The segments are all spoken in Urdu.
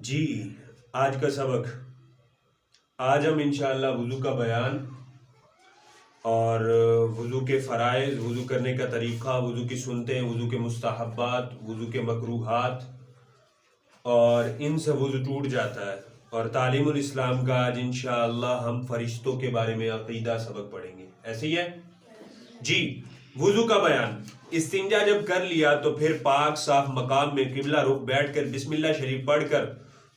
جی آج کا سبق، آج ہم انشاءاللہ وضو کا بیان اور وضو کے فرائض، وضو کرنے کا طریقہ، وضو کی سنتیں، وضو کے مستحبات، وضو کے مکروہات اور ان سے وضو ٹوٹ جاتا ہے، اور تعلیم الاسلام کا آج انشاءاللہ ہم فرشتوں کے بارے میں عقیدہ سبق پڑھیں گے۔ ایسے ہی ہے جی۔ وضو کا بیان، استنجا جب کر لیا تو پھر پاک صاف مقام میں قبلہ رخ بیٹھ کر بسم اللہ شریف پڑھ کر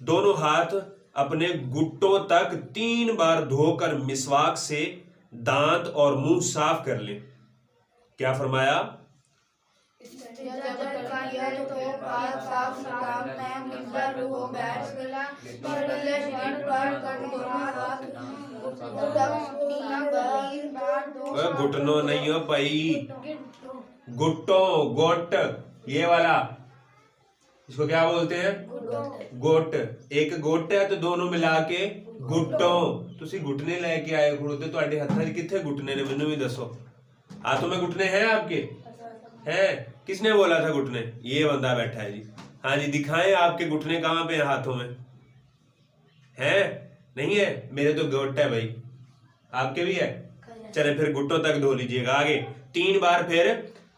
دونوں ہاتھ اپنے گھٹوں تک 3 بار دھو کر مسواک سے دانت اور منہ صاف کر لیں۔ کیا فرمایا؟ گھٹنوں نہیں ہو بھائی، گھٹوں، گوٹ، یہ والا اس کو کیا بولتے ہیں؟ گوٹ۔ ایک گوٹ ہے تو دونوں ملا کے گھٹوں۔ تسی گھٹنے لے کے آئے کھڑوتے تو آڈے ہتھاں کتھے گھٹنے نے؟ منو بھی دسو، ہاتھوں میں گھٹنے ہیں آپ کے؟ ہیں؟ کس نے بولا تھا گھٹنے؟ یہ بندہ بیٹھا ہے جی۔ ہاں جی، دکھائیں آپ کے گھٹنے کہاں پہ ہیں ہاتھوں میں؟ ہیں؟ نہیں ہے؟ میرے تو گوٹ ہے بھائی، آپ کے بھی ہے؟ چلے پھر گھٹوں تک دھو لیجئے گا۔ آگے 3 بار پھر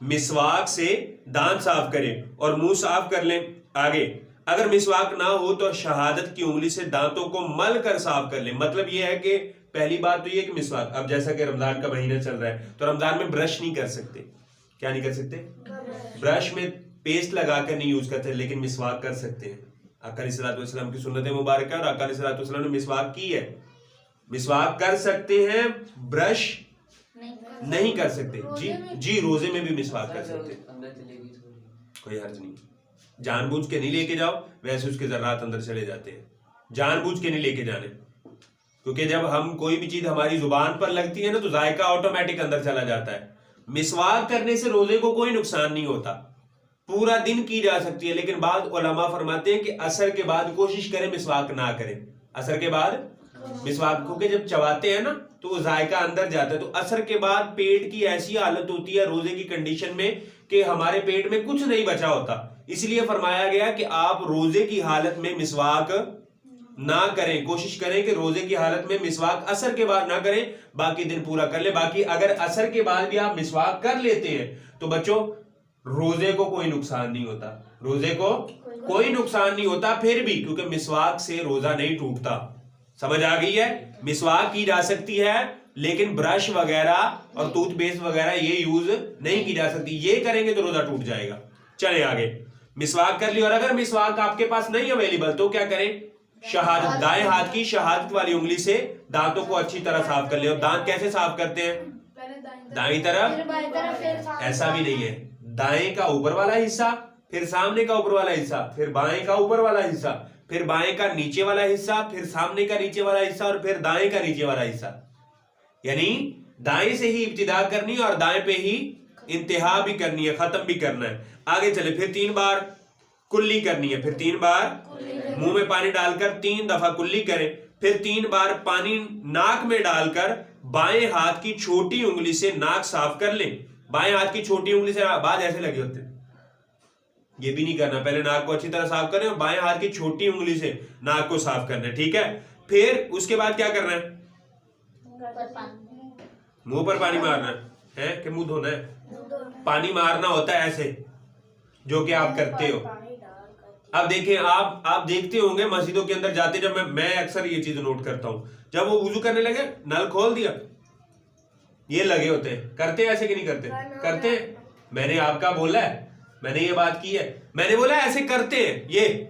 مسواک سے دانت صاف کریں اور منہ صاف کر لیں۔ آگے اگر مسواک نہ ہو تو شہادت کی انگلی سے دانتوں کو مل کر صاف کر لیں۔ مطلب یہ ہے کہ پہلی بات تو یہ کہ مسواک، اب جیسا کہ رمضان کا مہینہ چل رہا ہے تو رمضان میں برش نہیں کر سکتے۔ کیا نہیں کر سکتے؟ برش میں پیسٹ لگا کر نہیں یوز کرتے، لیکن مسواک کر سکتے ہیں۔ آقا علیہ الصلوۃ والسلام کی سنت مبارکہ، اور آقا علیہ الصلوۃ والسلام نے مسواک کی ہے۔ مسواک کر سکتے ہیں، برش نہیں کر سکتے۔ جی روزے میں بھی مسواک کر سکتے ہیں، کوئی حرج نہیں۔ جان بوجھ کے نہیں لے کے جاؤ، ویسے اس کے ذرات اندر چلے جاتے ہیں، جان بوجھ کے نہیں لے کے جانے، کیونکہ جب ہم کوئی بھی چیز ہماری زبان پر لگتی ہے نا تو ذائقہ آٹومیٹک اندر چلا جاتا ہے۔ مسواک کرنے سے روزے کو کوئی نقصان نہیں ہوتا، پورا دن کی جا سکتی ہے، لیکن بعض علماء فرماتے ہیں کہ عصر کے بعد کوشش کریں مسواک نہ کریں۔ عصر کے بعد مسواک، کیونکہ جب چباتے ہیں نا تو وہ ذائقہ اندر جاتا ہے، تو عصر کے بعد پیٹ کی ایسی حالت ہوتی ہے روزے کی کنڈیشن میں کہ ہمارے پیٹ میں کچھ نہیں بچا ہوتا، اس لیے فرمایا گیا کہ آپ روزے کی حالت میں مسواک نہ کریں، کوشش کریں کہ روزے کی حالت میں مسواک عصر کے بعد نہ کریں، باقی دن پورا کر لیں۔ باقی اگر عصر کے بعد بھی آپ مسواک کر لیتے ہیں تو بچوں روزے کو کوئی نقصان نہیں ہوتا، روزے کو کوئی نقصان نہیں ہوتا پھر بھی، کیونکہ مسواک سے روزہ نہیں ٹوٹتا۔ سمجھ آ گئی ہے؟ مسواک کی جا سکتی ہے لیکن برش وغیرہ اور ٹوتھ پیسٹ وغیرہ یہ یوز نہیں کی جا سکتی، یہ کریں گے تو روزہ ٹوٹ جائے گا۔ چلیں آگے، مسواک کر لی، اور اگر مسواک آپ کے پاس نہیں اویلیبل تو کیا کریں؟ شہادت، دائیں ہاتھ کی شہادت والی انگلی سے دانتوں کو اچھی طرح صاف کر لیں۔ اور دانت کیسے صاف کرتے ہیں؟ دائیں طرف، ایسا بھی نہیں ہے، دائیں کا اوپر والا حصہ، پھر سامنے کا اوپر والا حصہ، پھر بائیں کا اوپر والا حصہ، پھر بائیں کا نیچے والا حصہ، پھر سامنے کا نیچے والا حصہ، اور پھر دائیں کا نیچے والا حصہ۔ یعنی دائیں سے ہی ابتدا کرنی ہے اور دائیں پہ ہی انتہا بھی کرنی ہے، ختم بھی کرنا ہے۔ آگے چلے، پھر 3 بار کلی کرنی ہے، پھر 3 بار منہ میں پانی ڈال کر 3 دفعہ کلی کریں، پھر 3 بار پانی ناک میں ڈال کر بائیں ہاتھ کی چھوٹی انگلی سے ناک صاف کر لیں۔ بائیں ہاتھ کی چھوٹی انگلی سے بعد ایسے لگے ہوتے ہیں، یہ بھی نہیں کرنا، پہلے ناک کو اچھی طرح صاف کریں اور بائیں ہاتھ کی چھوٹی انگلی سے ناک کو صاف کرنا ہے، ٹھیک ہے؟ پھر اس کے بعد کیا کرنا ہے؟ منہ پر پانی مارنا ہے کہ منہ دھونا ہے؟ پانی مارنا ہوتا ہے ایسے، جو کہ آپ کرتے ہو۔ اب دیکھیں، آپ دیکھتے ہوں گے مسجدوں کے اندر جاتے، جب میں اکثر یہ چیز نوٹ کرتا ہوں، جب وہ وضو کرنے لگے نل کھول دیا، یہ لگے ہوتے ہیں، کرتے ایسے کہ نہیں کرتے؟ کرتے ہیں۔ میں نے آپ کا بولا ہے، میں نے یہ بات کی ہے، میں نے بولا ایسے کرتے ہیں، یہ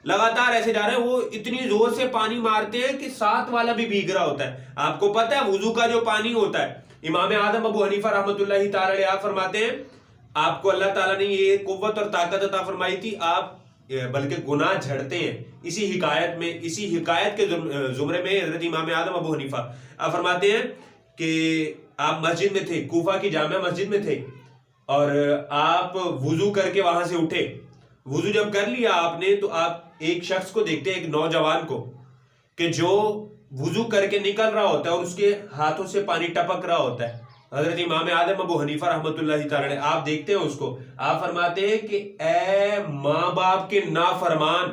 لگاتار ایسے جا رہے ہیں، وہ اتنی زور سے پانی مارتے ہیں کہ ساتھ والا بھی بھیگ رہا ہوتا ہے۔ آپ کو پتہ ہے وضو کا جو پانی ہوتا ہے، امام اعظم ابو حنیفہ رحمۃ اللہ تعالی علیہ فرماتے ہیں آپ کو اللہ تعالیٰ نے یہ قوت اور طاقت عطا فرمائی تھی، آپ بلکہ گناہ جھڑتے ہیں۔ اسی حکایت کے زمرے میں حضرت امام اعظم ابو حنیفہ آپ فرماتے ہیں کہ آپ مسجد میں تھے، کوفہ کی جامع مسجد میں تھے، اور آپ وضو کر کے وہاں سے اٹھے، وضو جب کر لیا آپ نے تو آپ ایک شخص کو دیکھتے ہیں، ایک نوجوان کو، کہ جو وضو کر کے نکل رہا ہوتا ہے اور اس کے ہاتھوں سے پانی ٹپک رہا ہوتا ہے۔ حضرت امام اعظم ابو حنیفہ رحمۃ اللہ تعالی آپ دیکھتے ہیں اس کو، آپ فرماتے ہیں کہ اے ماں باپ کے نافرمان،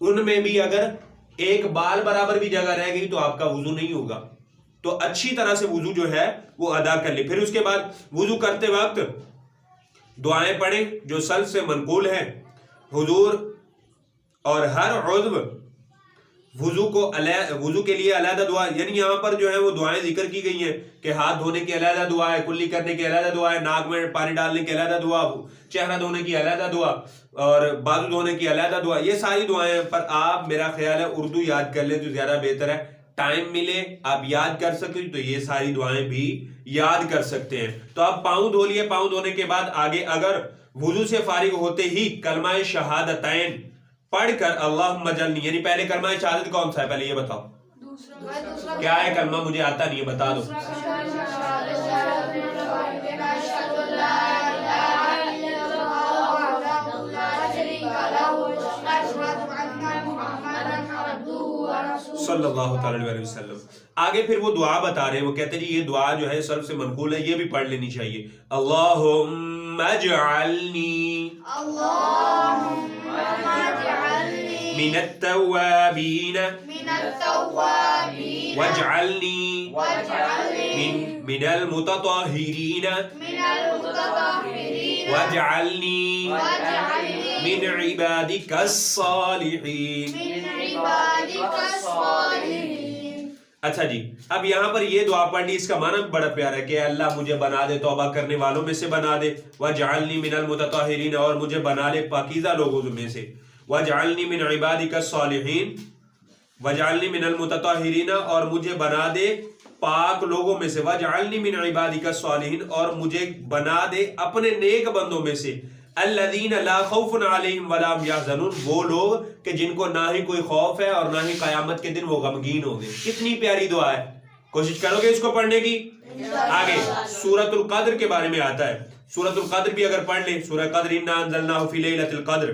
ان میں بھی اگر ایک بال برابر بھی جگہ رہ گئی تو آپ کا وضو نہیں ہوگا. تو اچھی طرح سے وضو جو ہے وہ ادا کر لے. پھر اس کے بعد وضو کرتے وقت دعائیں پڑھیں جو سلف سے منقول ہیں. حضور اور ہر عضو وضو کے لیے علیحدہ دعا، یعنی یہاں پر جو ہے وہ دعائیں ذکر کی گئی ہیں کہ ہاتھ دھونے کی علیحدہ دعا ہے، کلی کرنے کی علیحدہ دعا ہے، ناک میں پانی ڈالنے کی علیحدہ دعا، چہرہ دھونے کی علیحدہ دعا اور بازو دھونے کی علیحدہ دعا. یہ ساری دعائیں پر آپ میرا خیال ہے اردو یاد کر لیں تو زیادہ بہتر ہے. ٹائم ملے آپ یاد کر سکیں تو یہ ساری دعائیں بھی یاد کر سکتے ہیں. تو آپ پاؤں دھو لیے، پاؤں دھونے کے بعد آگے اگر وضو سے فارغ ہوتے ہی کلمہ شہادتین پڑھ کر اللہم اجعلنی، یعنی پہلے کلمہ شہادت کون سا ہے پہلے یہ بتاؤ کیا ہے کلمہ، مجھے آتا نہیں ہے بتا دو. صلی اللہ تعالی علیہ وسلم. آگے پھر وہ دعا بتا رہے ہیں، وہ کہتے ہیں جی یہ دعا جو ہے سلف سے منقول ہے، یہ بھی پڑھ لینی چاہیے. اللہم اجعلنی من التوابین واجعلنی من المتطہرین واجعلنی من عبادک الصالحین. اچھا جی، اب یہاں پر یہ دعا پڑھ لی، اس کا معنی بڑا پیارا ہے کہ اللہ مجھے بنا دے، توبہ کرنے والوں میں سے بنا دے. وَجْعَلْنِي مِنَ الْمُتَطَهِّرِينَ، اور مجھے بنا لے پاکیزہ لوگوں میں سے. وَجْعَلْنِي مِنْ عِبَادِكَ الصَّالِحِينَ، وَجْعَلْنِي مِنَ الْمُتَطَهِّرِينَ، اور مجھے بنا دے پاک لوگوں میں سے. وَجْعَلْنِي مِنْ عِبَادِكَ الصَّالِحِينَ، اور مجھے بنا دے اپنے نیک بندوں میں سے. الذین لا خوف علیہم ولا هم یحزنون، وہ لوگ کہ جن کو نہ ہی کوئی خوف ہے اور نہ ہی قیامت کے دن وہ غمگین ہوں گے. کتنی پیاری دعا ہے، کوشش کرو گے اس کو پڑھنے کی. آگے سورۃ القدر کے بارے میں آتا ہے، سورۃ القدر بھی اگر پڑھ لیں، سورہ قدر انا انزلناہ فی لیلۃ القدر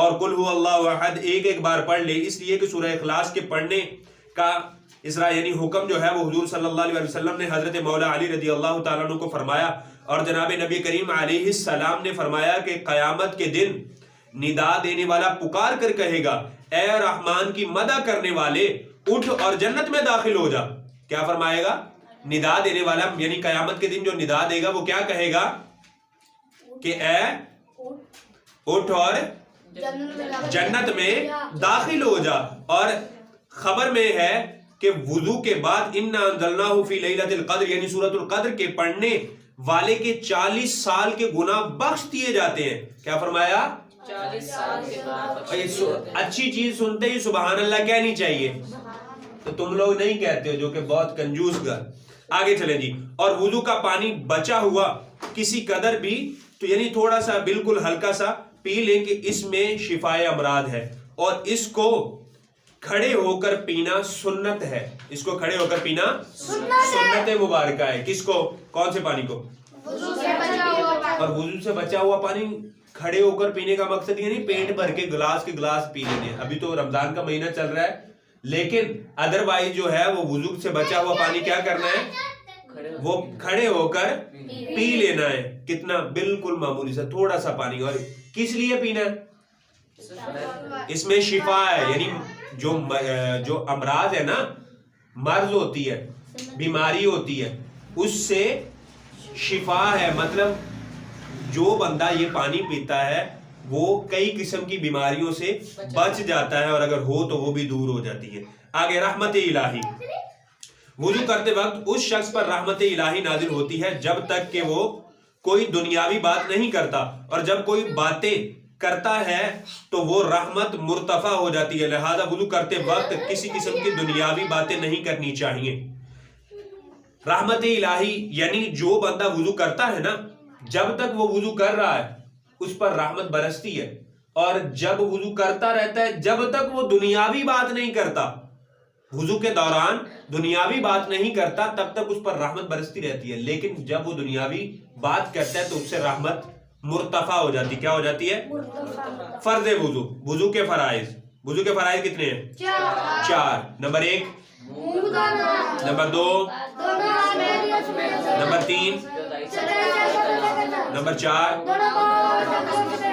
اور قل ھو اللہ احد ایک بار پڑھ لیں، اس لیے کہ سورہ اخلاص کے پڑھنے کا اسرا یعنی حکم جو ہے وہ حضور صلی اللہ علیہ وسلم نے حضرت مولا علی رضی اللہ تعالیٰ عنہ کو فرمایا، اور جناب نبی کریم علیہ السلام نے فرمایا کہ قیامت کے دن ندا دینے والا پکار کر کہے گا اے رحمان کی مدح کرنے والے اٹھ اور جنت میں داخل ہو جا. کیا فرمائے گا؟ ندا دینے والا یعنی قیامت کے دن جو ندا دے گا وہ کیا کہے گا کہ اے اٹھ اور جنت میں داخل ہو جا. اور خبر میں ہے کہ وضو کے بعد انا انزلناہ فی لیلۃ القدر یعنی سورۃ القدر کے پڑھنے والے کے 40 سال کے گناہ بخش دیے جاتے ہیں. کیا فرمایا؟ 40 سال کے گناہ. اچھی چیز سنتے ہی سبحان اللہ کہنی چاہیے، تو تم لوگ نہیں کہتے ہو جو کہ بہت کنجوس گر. آگے چلیں جی. اور وضو کا پانی بچا ہوا کسی قدر بھی تو یعنی تھوڑا سا بالکل ہلکا سا پی لیں کہ اس میں شفائے امراض ہے، اور اس کو کھڑے ہو کر پینا سنت ہے. اس کو کھڑے ہو کر پینا سنت مبارکہ ہے. کس کو؟ کون سے پانی کو؟ وضو سے بچا ہوا پانی. اور وضو سے بچا ہوا پانی کھڑے ہو کر پینے کا مقصد یہ نہیں پیٹ بھر کے گلاس کے گلاس پی لینے. ابھی تو رمضان کا مہینہ چل رہا ہے، لیکن ادروائز جو ہے وہ وضو سے بچا ہوا پانی کیا کرنا ہے؟ وہ کھڑے ہو کر پی لینا ہے. کتنا؟ بالکل معمولی سا تھوڑا سا پانی. اور کس لیے پینا ہے؟ اس میں شفا ہے، یعنی جو امراض ہے نا، مرض ہوتی ہے، بیماری ہوتی ہے، اس سے شفا ہے. مطلب جو بندہ یہ پانی پیتا ہے وہ کئی قسم کی بیماریوں سے بچ جاتا ہے، اور اگر ہو تو وہ بھی دور ہو جاتی ہے. آگے رحمت الہی. وضو کرتے وقت اس شخص پر رحمت الہی نازل ہوتی ہے جب تک کہ وہ کوئی دنیاوی بات نہیں کرتا، اور جب کوئی باتیں کرتا ہے تو وہ رحمت مرتفع ہو جاتی ہے. لہذا وضو کرتے وقت کسی قسم کی دنیاوی باتیں نہیں کرنی چاہیے. رحمت الہی یعنی جو بندہ وضو کرتا ہے نا، جب تک وہ وضو کر رہا ہے اس پر رحمت برستی ہے، اور جب وضو کرتا رہتا ہے جب تک وہ دنیاوی بات نہیں کرتا، وضو کے دوران دنیاوی بات نہیں کرتا تب تک اس پر رحمت برستی رہتی ہے. لیکن جب وہ دنیاوی بات کرتا ہے تو اس سے رحمت مرتفع ہو جاتی. کیا ہو جاتی ہے؟ فرض وضو. وضو کے فرائض. وضو کے فرائض کتنے ہیں؟ 4. نمبر 1، نمبر 2، نمبر 3، نمبر 4،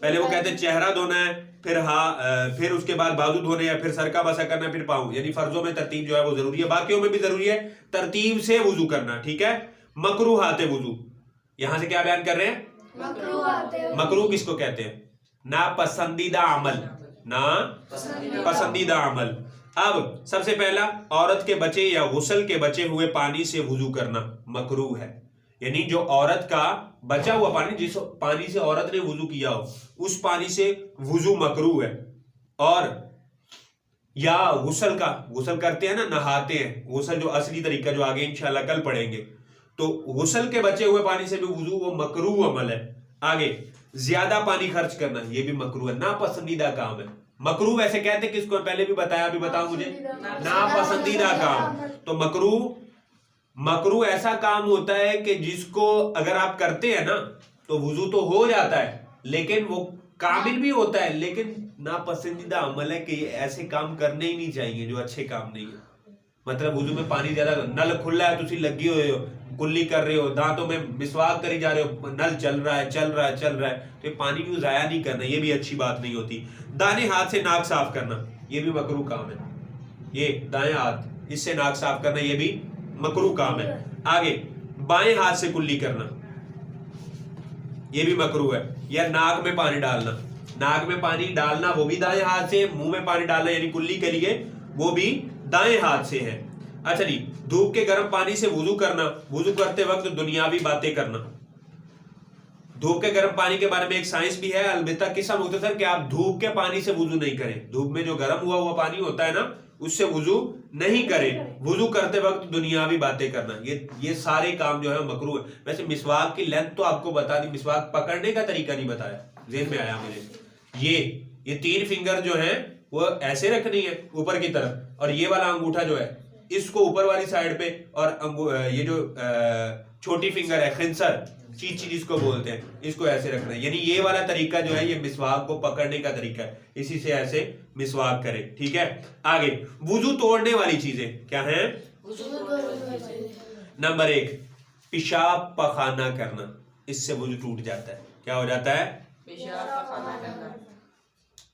پہلے وہ کہتے ہیں چہرہ دھونا ہے، پھر اس کے بعد بازو دھونے ہیں، پھر سر کا مسح کرنا ہے، پھر پاؤں. یعنی فرضوں میں ترتیب جو ہے وہ ضروری ہے، باقیوں میں بھی ضروری ہے ترتیب سے وضو کرنا. ٹھیک ہے. مکروہات وضو، یہاں سے کیا بیان کر رہے ہیں؟ مکروہ کس کو کہتے ہیں؟ ناپسندیدہ عمل، ناپسندیدہ عمل. اب سب سے پہلا، عورت کے بچے یا غسل کے بچے ہوئے پانی سے وضو کرنا مکروہ ہے. یعنی جو عورت کا بچا ہوا پانی، جس پانی سے عورت نے وضو کیا ہو، اس پانی سے وضو مکروہ ہے. اور یا غسل کرتے ہیں نا، نہاتے ہیں، غسل جو اصلی طریقہ جو آگے انشاءاللہ کل پڑھیں گے، تو غسل کے بچے ہوئے پانی سے بھی وضو وہ مکروہ عمل ہے. آگے زیادہ پانی خرچ کرنا، یہ بھی مکروہ ہے، ناپسندیدہ کام ہے. مکروہ ویسے کہتے ہیں کس کو؟ پہلے بھی بتایا، ابھی بتاؤ مجھے. ناپسندیدہ کام. تو مکروہ ایسا کام ہوتا ہے کہ جس کو اگر آپ کرتے ہیں نا تو وضو تو ہو جاتا ہے، لیکن وہ کامل بھی ہوتا ہے، لیکن ناپسندیدہ عمل ہے کہ یہ ایسے کام کرنے ہی نہیں چاہیے جو اچھے کام نہیں ہے. مطلب وضو میں پانی زیادہ، نل کھلا ہے تو تسی لگی ہوئے ہو، کلی کر رہے ہو، دانتوں میں مسواک کری جا رہے ہو، نل چل رہا ہے تو یہ پانی کیوں ضائع نہیں کرنا، یہ بھی اچھی بات نہیں ہوتی. دائیں ہاتھ سے ناک صاف کرنا، یہ بھی مکروہ کام ہے. یہ دائیں ہاتھ اس سے ناک صاف کرنا یہ بھی مکروہ کام ہے. آگے بائیں ہاتھ سے کلی کرنا، یہ بھی مکروہ ہے. یا ناک میں پانی ڈالنا، ناک میں پانی ڈالنا وہ بھی دائیں ہاتھ سے، منہ میں پانی ڈالنا یعنی کلی کے لیے وہ بھی دائیں ہاتھ سے ہے. اچھا جی، دھوپ کے گرم پانی سے وضو کرنا، وضو کرتے وقت دنیاوی باتیں کرنا. دھوپ کے گرم پانی کے بارے میں ایک سائنس بھی ہے، البتہ قصہ مختصر کہ آپ دھوپ کے پانی سے وضو نہیں کریں. دھوپ میں جو گرم ہوا پانی ہوتا ہے نا، اس سے وضو نہیں کریں. وضو کرتے وقت دنیاوی باتیں کرنا، یہ سارے کام جو ہے مکروہ ہے. ویسے مسواک کی لینتھ تو آپ کو بتا دی، مسواک پکڑنے کا طریقہ نہیں بتایا، ذہن میں آیا مجھے. یہ 3 فنگر جو ہیں وہ ایسے رکھنی ہے اوپر کی طرف، اور یہ والا انگوٹھا جو ہے اس کو اوپر والی سائڈ پہ، اور یہ جو چھوٹی فنگر ہے خنصر، چیچی جس کو بولتے ہیں، اس کو ایسے رکھنا ہے. یعنی یہ والا طریقہ جو ہے یہ مسواک کو پکڑنے کا طریقہ ہے، اسی سے ایسے مسواک کرے. ٹھیک ہے. آگے وضو توڑنے والی چیزیں کیا ہیں؟ نمبر 1 پیشاب پخانہ کرنا، اس سے وضو ٹوٹ جاتا ہے. کیا ہو جاتا ہے؟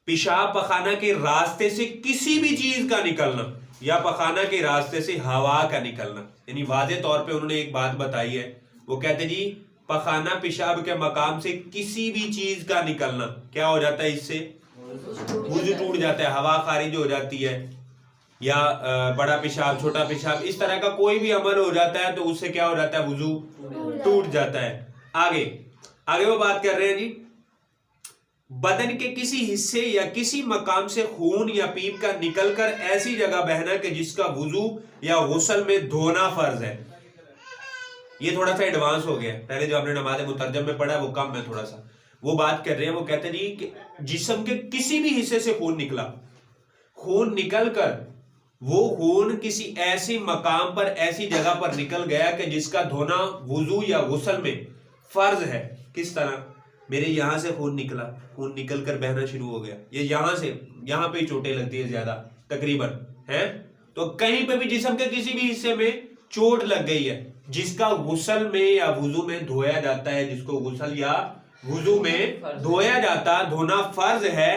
پیشاب پخانہ کے راستے سے کسی بھی چیز کا نکلنا، یا پخانہ کے راستے سے ہوا کا نکلنا. یعنی واضح طور پہ انہوں نے ایک بات بتائی ہے، وہ کہتے جی پخانہ پیشاب کے مقام سے کسی بھی چیز کا نکلنا کیا ہو جاتا ہے؟ اس سے وضو ٹوٹ جاتا ہے، ہوا خارج ہو جاتی ہے، یا بڑا پیشاب، چھوٹا پیشاب، اس طرح کا کوئی بھی عمل ہو جاتا ہے تو اس سے کیا ہو جاتا ہے؟ وضو ٹوٹ جاتا ہے. آگے وہ بات کر رہے ہیں جی، بدن کے کسی حصے یا کسی مقام سے خون یا پیپ کا نکل کر ایسی جگہ بہنا کہ جس کا وضو یا غسل میں دھونا فرض ہے. یہ تھوڑا سا ایڈوانس ہو گیا، پہلے جو آپ نے نماز مترجم میں پڑھا وہ کم ہے تھوڑا سا. وہ بات کر رہے ہیں، وہ کہتے ہیں جی کہ جسم کے کسی بھی حصے سے خون نکلا، خون نکل کر وہ خون کسی ایسی مقام پر، ایسی جگہ پر نکل گیا کہ جس کا دھونا وضو یا غسل میں فرض ہے. کس طرح؟ میرے یہاں سے خون نکلا، خون نکل کر بہنا شروع ہو گیا، یہ یہاں پہ چوٹیں لگتی ہے زیادہ تقریباً ہے، تو کہیں پہ بھی جسم کے کسی بھی حصے میں چوٹ لگ گئی ہے جس کا غسل میں یا وضو میں دھویا جاتا ہے، جس کو غسل یا وضو میں دھویا جاتا، دھونا فرض ہے،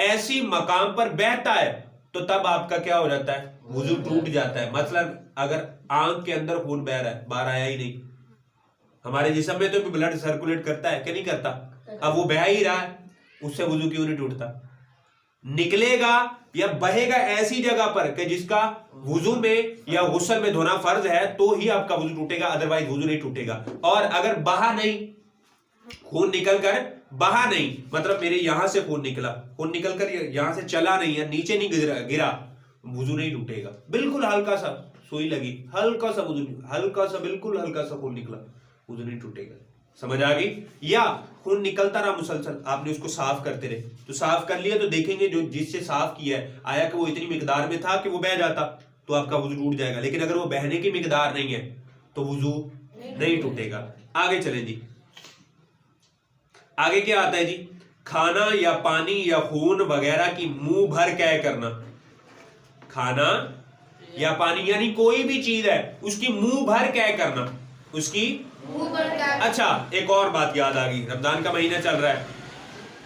ایسی مقام پر بہتا ہے تو تب آپ کا کیا ہو جاتا ہے؟ وضو ٹوٹ جاتا ہے. مثلا اگر آنکھ کے اندر خون بہ رہا ہے، باہر آیا ہی نہیں، ہمارے جسم میں تو بلڈ سرکولیٹ کرتا ہے کہ نہیں کرتا؟ اب وہ بہہ ہی رہا ہے، اس سے وضو کیوں نہیں ٹوٹتا؟ نکلے گا یا بہے گا ایسی جگہ پر کہ جس کا وضو میں یا غسل میں دھونا فرض ہے تو ہی آپ کا وضو ٹوٹے گا، ادروائز وضو نہیں ٹوٹے گا. اور اگر بہا نہیں، خون نکل کر بہا نہیں، مطلب میرے یہاں سے خون نکل کر یہاں سے چلا نہیں ہے، نیچے نہیں گرا، وضو نہیں ٹوٹے گا. بالکل ہلکا سا سوئی لگی، ہلکا سا وضو، ہلکا سا، بالکل ہلکا سا خون نکلا، وضو نہیں ٹوٹے گا. سمجھ آ گئی؟ یا خون نکلتا رہا مسلسل، آپ نے اس کو صاف کرتے رہے، تو صاف کر لیا تو دیکھیں گے جو جس سے صاف کیا ہے آیا کہ وہ اتنی مقدار میں تھا کہ وہ بہہ جاتا تو آپ کا وضو ٹوٹ جائے گا. لیکن اگر وہ بہنے کی مقدار نہیں ہے تو وضو نہیں ٹوٹے گا. آگے چلیں جی، آگے کیا آتا ہے جی؟ کھانا یا پانی یا خون وغیرہ کی منہ بھر کے کرنا. کھانا یا پانی یعنی کوئی بھی چیز ہے اس کی منہ بھر کے کرنا، اس کی. اچھا ایک اور بات یاد آ گئی، رمضان کا مہینہ چل رہا ہے،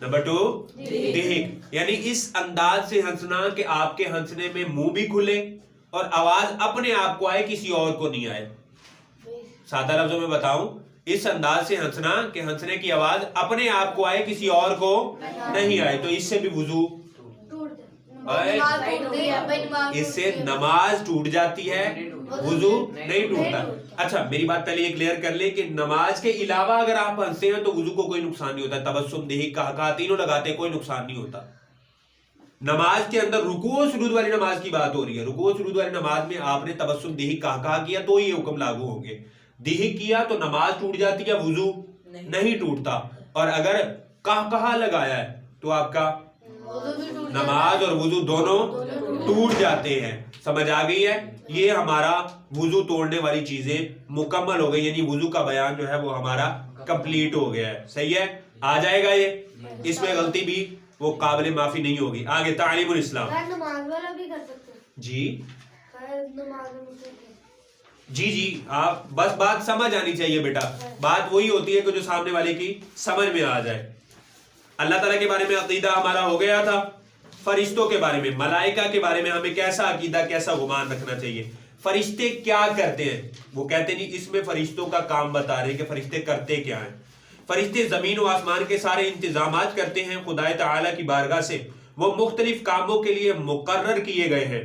نمبر 2 دہک، یعنی اس انداز سے ہنسنا کہ آپ کے ہنسنے میں منہ بھی کھلے اور آواز اپنے آپ کو آئے، کسی اور کو نہیں آئے. سادہ لفظوں میں بتاؤں، اس انداز سے ہنسنا کہ ہنسنے کی آواز اپنے آپ کو آئے، کسی اور کو نہیں آئے. تو اس سے بھی وضو، اس سے نماز ٹوٹ جاتی ہے، وضو نہیں ٹوٹتا. اچھا میری بات پہلے یہ کلیئر کر لیں کہ نماز کے علاوہ اگر آپ ہنستے ہیں تو وضو کو کوئی نقصان نہیں ہوتا. تبسم، دہک، قہقہ تینوں لگاتے کوئی نقصان نہیں ہوتا. نماز کے اندر رکوع و سجود والی نماز کی بات ہو رہی ہے. رکوع و سجود والی نماز میں آپ نے تبسم، دہک، قہقہ کیا تو یہ حکم لاگو ہوں گے. دہک کیا تو نماز ٹوٹ جاتی ہے، وضو نہیں ٹوٹتا. اور اگر قہقہ لگایا ہے تو آپ کا نماز اور وضو دونوں ٹوٹ جاتے ہیں. سمجھ آ گئی ہے؟ یہ ہمارا وضو توڑنے والی چیزیں مکمل ہو گئی، یعنی وضو کا بیان جو ہے وہ ہمارا کمپلیٹ ہو گیا ہے. صحیح ہے؟ آ جائے گا یہ، اس میں غلطی بھی وہ قابل معافی نہیں ہوگی. آگے تعلیم الاسلام. نماز والا بھی کر سکتے ہیں جی نماز جی جی، آپ بس بات سمجھ آنی چاہیے بیٹا. بات وہی ہوتی ہے کہ جو سامنے والے کی سمجھ میں آ جائے. اللہ تعالیٰ کے بارے میں عقیدہ ہمارا ہو گیا تھا. فرشتوں کے بارے میں، ملائکہ کے بارے میں ہمیں کیسا عقیدہ، کیسا گمان رکھنا چاہیے. فرشتے کیا کرتے ہیں؟ وہ کہتے نہیں، اس میں فرشتوں کا کام بتا رہے کہ فرشتے کرتے کیا ہیں. فرشتے زمین و آسمان کے سارے انتظامات کرتے ہیں خدا تعالیٰ کی بارگاہ سے. وہ مختلف کاموں کے لیے مقرر کیے گئے ہیں.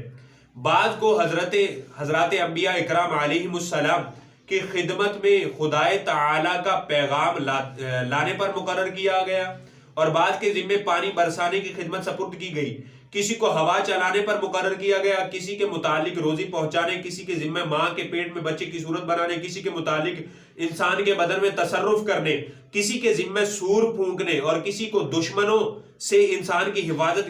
بعض کو حضرات انبیاء اکرام علیہم السلام کی خدمت میں خدا تعالیٰ کا پیغام لانے پر مقرر کیا گیا، اور بعض کے ذمے پانی برسانے کی خدمت سپرد کی گئی. کسی کو ہوا چلانے پر مقرر کیا گیا، کسی کے متعلق روزی پہنچانے، کسی کے ذمہ ماں کے پیٹ میں بچے کی صورت بنانے، کسی کے متعلق انسان کے بدن میں تصرف کرنے، کسی کے ذمہ سور پھونکنے، اور کسی کو دشمنوں سے انسان کی حفاظت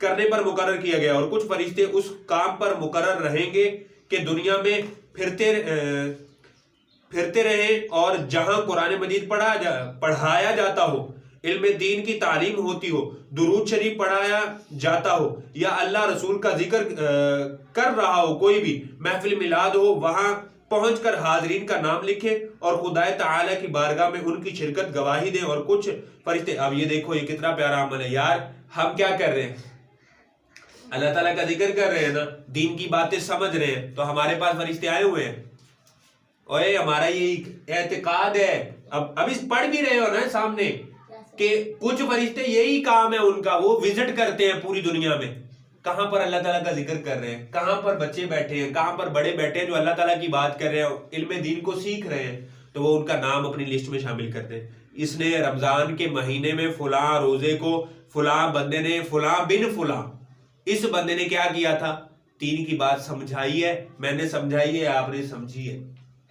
کرنے پر مقرر کیا گیا. اور کچھ فرشتے اس کام پر مقرر رہیں گے کہ دنیا میں پھرتے رہیں، اور جہاں قرآن مجید پڑھایا جاتا ہو، علم دین کی تعلیم ہوتی ہو، درود شریف پڑھایا جاتا ہو، یا اللہ رسول کا ذکر کر رہا ہو، کوئی بھی محفل میلاد ہو، وہاں پہنچ کر حاضرین کا نام لکھے اور خدا تعالیٰ کی بارگاہ میں ان کی شرکت گواہی دیں. اور کچھ فرشتے، اب یہ دیکھو یہ کتنا پیارا عمل ہے یار. ہم کیا کر رہے ہیں؟ اللہ تعالیٰ کا ذکر کر رہے ہیں نا، دین کی باتیں سمجھ رہے ہیں، تو ہمارے پاس فرشتے آئے ہوئے ہیں. اوے ہمارا یہ اعتقاد ہے، اب اس پڑھ بھی رہے ہو نا سامنے کہ کچھ فرشتے یہی کام ہے ان کا، وہ وزٹ کرتے ہیں پوری دنیا میں. کہاں پر اللہ تعالیٰ کا ذکر کر رہے ہیں، کہاں پر بچے بیٹھے ہیں، کہاں پر بڑے بیٹھے ہیں جو اللہ تعالیٰ کی بات کر رہے ہیں، علم دین کو سیکھ رہے ہیں، تو وہ ان کا نام اپنی لسٹ میں شامل کرتے ہیں. اس نے رمضان کے مہینے میں فلاں روزے کو فلاں بندے نے فلاں بن فلاں، اس بندے نے کیا کیا تھا، دین کی بات سمجھائی ہے، میں نے سمجھائی ہے، آپ نے سمجھی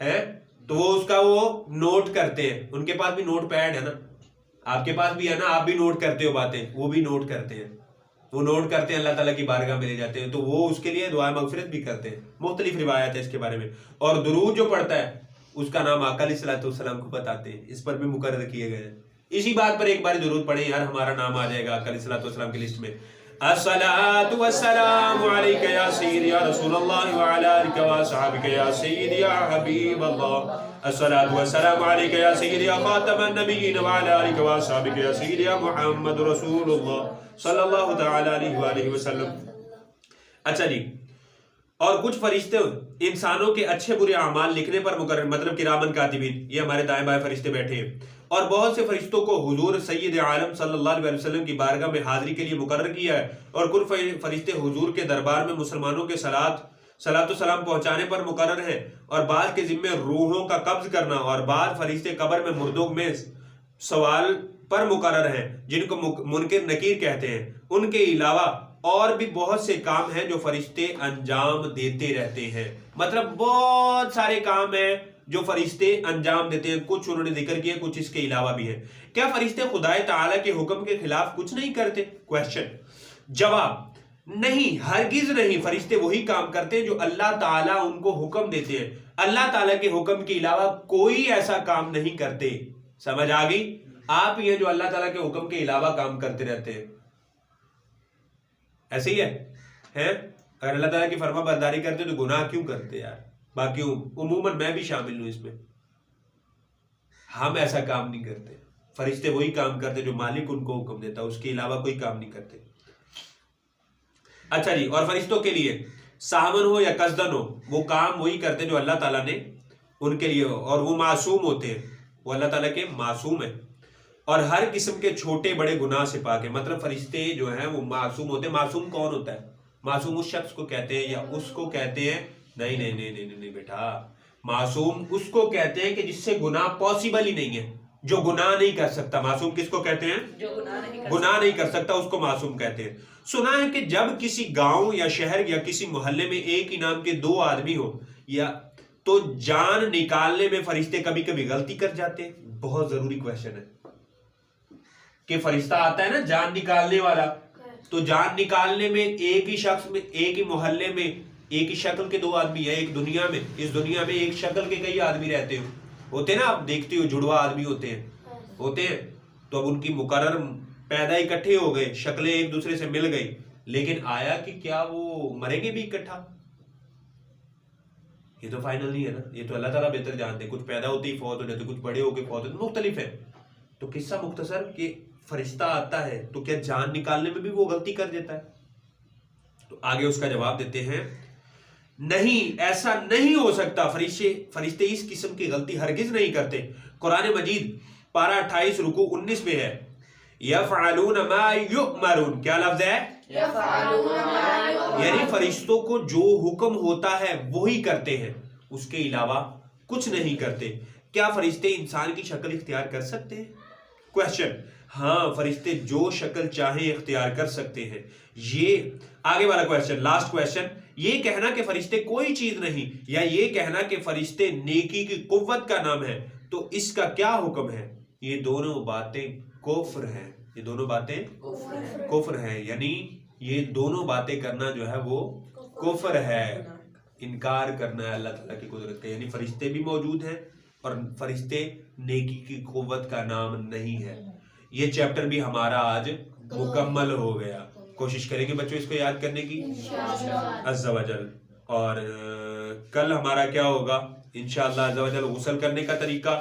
ہے، تو وہ اس کا وہ نوٹ کرتے ہیں. ان کے پاس بھی نوٹ پیڈ ہے نا، آپ کے پاس بھی ہے نا، آپ بھی نوٹ کرتے ہو باتیں، وہ بھی نوٹ کرتے ہیں. وہ نوٹ کرتے ہیں، اللہ تعالیٰ کی بارگاہ میں لے جاتے ہیں، تو وہ اس کے لیے دعا مغفرت بھی کرتے ہیں. مختلف روایات ہے اس کے بارے میں. اور درود جو پڑھتا ہے اس کا نام آقا علیہ الصلوۃ والسلام کو بتاتے ہیں، اس پر بھی مقرر کیے گئے ہیں. اسی بات پر ایک بار درود پڑھیں یار، ہمارا نام آ جائے گا آقا علیہ الصلوۃ والسلام کی لسٹ میں. الصلاۃ والسلام علیک یا سیدی یا رسول اللہ وعلی آلک وصحبک یا سیدی یا حبیب اللہ. الصلاۃ والسلام علیک یا سیدی یا خاتم النبیین وعلی آلک وصحبک یا سیدی یا محمد رسول اللہ صلی اللہ تعالی علیہ وآلہ وسلم. اچھا جی، اور کچھ فرشتے انسانوں کے اچھے برے اعمال لکھنے پر مقرر، مطلب کرامن کاتبین، یہ ہمارے دائیں بائیں فرشتے بیٹھے ہیں. اور بہت سے فرشتوں کو حضور سید عالم صلی اللہ علیہ وسلم کی بارگاہ میں حاضری کے لیے مقرر کیا ہے. اور کچھ فرشتے حضور کے دربار میں مسلمانوں کے صلاۃ و سلام پہنچانے پر مقرر ہیں. اور بعض کے ذمے روحوں کا قبض کرنا، اور بعض فرشتے قبر میں مردوں میں سوال پر مقرر ہیں جن کو منکر نکیر کہتے ہیں. ان کے علاوہ اور بھی بہت سے کام ہیں جو فرشتے انجام دیتے رہتے ہیں. مطلب بہت سارے کام ہیں جو فرشتے انجام دیتے ہیں. کچھ انہوں نے ذکر کیے، کچھ اس کے علاوہ بھی ہیں. کیا فرشتے خدا تعالیٰ کے حکم کے خلاف کچھ نہیں کرتے؟ کویسچن. جواب: نہیں، ہرگز نہیں. فرشتے وہی کام کرتے ہیں جو اللہ تعالیٰ ان کو حکم دیتے ہیں. اللہ تعالیٰ کے حکم کے علاوہ کوئی ایسا کام نہیں کرتے. سمجھ آ گئی؟ آپ یہ جو اللہ تعالیٰ کے حکم کے علاوہ کام کرتے رہتے ہیں، ایسے ہی ہے. اگر اللہ تعالیٰ کی فرما برداری کرتے تو گناہ کیوں کرتے یار؟ باقی عموماً میں بھی شامل ہوں اس میں. ہم ایسا کام نہیں کرتے. فرشتے وہی کام کرتے جو مالک ان کو حکم دیتا، اس کے علاوہ کوئی کام نہیں کرتے. اچھا جی، اور فرشتوں کے لیے سامن ہو یا قصدن ہو وہ کام وہی کرتے جو اللہ تعالیٰ نے ان کے لیے ہو، اور وہ معصوم ہوتے ہیں، وہ اللہ تعالیٰ کے معصوم ہیں اور ہر قسم کے چھوٹے بڑے گناہ سے پاک ہے. مطلب فرشتے جو ہیں وہ معصوم ہوتے ہیں. معصوم کون ہوتا ہے؟ معصوم اس شخص کو کہتے ہیں یا اس کو کہتے ہیں نہیں نہیں نہیں نہیں نہیں بیٹا، معصوم اس کو کہتے ہیں کہ جس سے گناہ پاسبل ہی نہیں ہے، جو گناہ نہیں کر سکتا. معصوم کس کو کہتے ہیں؟ جو گناہ نہیں کر سکتا اس کو معصوم کہتے ہیں. سنا ہے کہ جب کسی گاؤں یا شہر یا کسی محلے میں ایک ہی نام کے 2 آدمی ہو یا تو جان نکالنے میں فرشتے کبھی کبھی غلطی کر جاتے ہیں. بہت ضروری کویشچن ہے کہ فرشتہ آتا ہے نا جان نکالنے والا، تو جان نکالنے میں ایک ہی شخص میں، ایک ہی محلے میں ایک ہی شکل کے 2 آدمی یا ایک دنیا میں، اس دنیا میں ایک شکل کے کئی آدمی رہتے ہوتے ہیں نا، آپ دیکھتے ہو جڑوا آدمی ہوتے ہیں تو اب ان کی مقرر پیدا اکٹھے ہو گئے، شکلیں ایک دوسرے سے مل گئی، لیکن آیا کہ کیا وہ مریں گے بھی اکٹھا؟ یہ تو فائنل نہیں ہے نا، یہ تو اللہ تعالیٰ بہتر جانتے. کچھ پیدا ہوتے ہی فوت ہو جاتے، کچھ بڑے ہو کے فوت ہوتے، مختلف ہے. تو قصہ مختصر کہ فرشتہ آتا ہے تو کیا جان نکالنے میں بھی وہ غلطی کر دیتا ہے؟ تو آگے اس کا جواب دیتے ہیں نہیں، ایسا نہیں ہو سکتا. فرشتے اس قسم کی غلطی ہرگز نہیں کرتے. قرآن مجید پارہ 28 رکوع 19 میں ہے یفعلون ما یؤمرون. کیا لفظ ہے؟ یعنی فرشتوں کو جو حکم ہوتا ہے وہی کرتے ہیں، اس کے علاوہ کچھ نہیں کرتے. کیا فرشتے انسان کی شکل اختیار کر سکتے ہیں؟ کویشچن. ہاں، فرشتے جو شکل چاہیں اختیار کر سکتے ہیں. یہ آگے والا کویشچن، لاسٹ کویشچن، یہ کہنا کہ فرشتے کوئی چیز نہیں یا یہ کہنا کہ فرشتے نیکی کی قوت کا نام ہے تو اس کا کیا حکم ہے؟ یہ دونوں باتیں کفر ہیں. یہ دونوں باتیں کفر ہیں، یعنی یہ دونوں باتیں کرنا جو ہے وہ کفر ہے، انکار کرنا ہے اللہ تعالیٰ کی قدرت کا. یعنی فرشتے بھی موجود ہیں اور فرشتے نیکی کی قوت کا نام نہیں ہے. یہ چیپٹر بھی ہمارا آج مکمل ہو گیا. کوشش کریں گے بچوں اس کو یاد کرنے کی عز و جل. اور کل ہمارا کیا ہوگا انشاءاللہ عز و جل؟ غسل کرنے کا طریقہ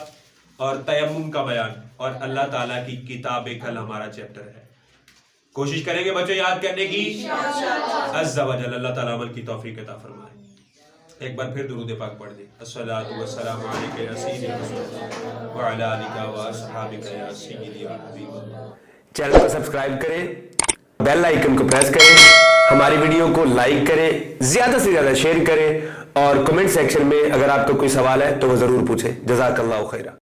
اور تیمم کا بیان اور اللہ تعالیٰ کی کتاب کل ہمارا چیپٹر ہے. کوشش کریں گے بچوں یاد کرنے کی عز و جل. اللہ تعالیٰ عمل کی توفیق عطا فرمائے. ایک بار پھر درود پاک پڑھ دیں. الصلاۃ والسلام علیک یا سیدی رسول اللہ وعلی آلک و اصحابک یا سیدی یا حبیب اللہ. چینل کو سبسکرائب کریں، بیل آئیکن کو پریس کریں، ہماری ویڈیو کو لائک کریں، زیادہ سے زیادہ شیئر کریں اور کمنٹ سیکشن میں اگر آپ کو کوئی سوال ہے تو وہ ضرور پوچھیں. جزاک اللہ خیرہ.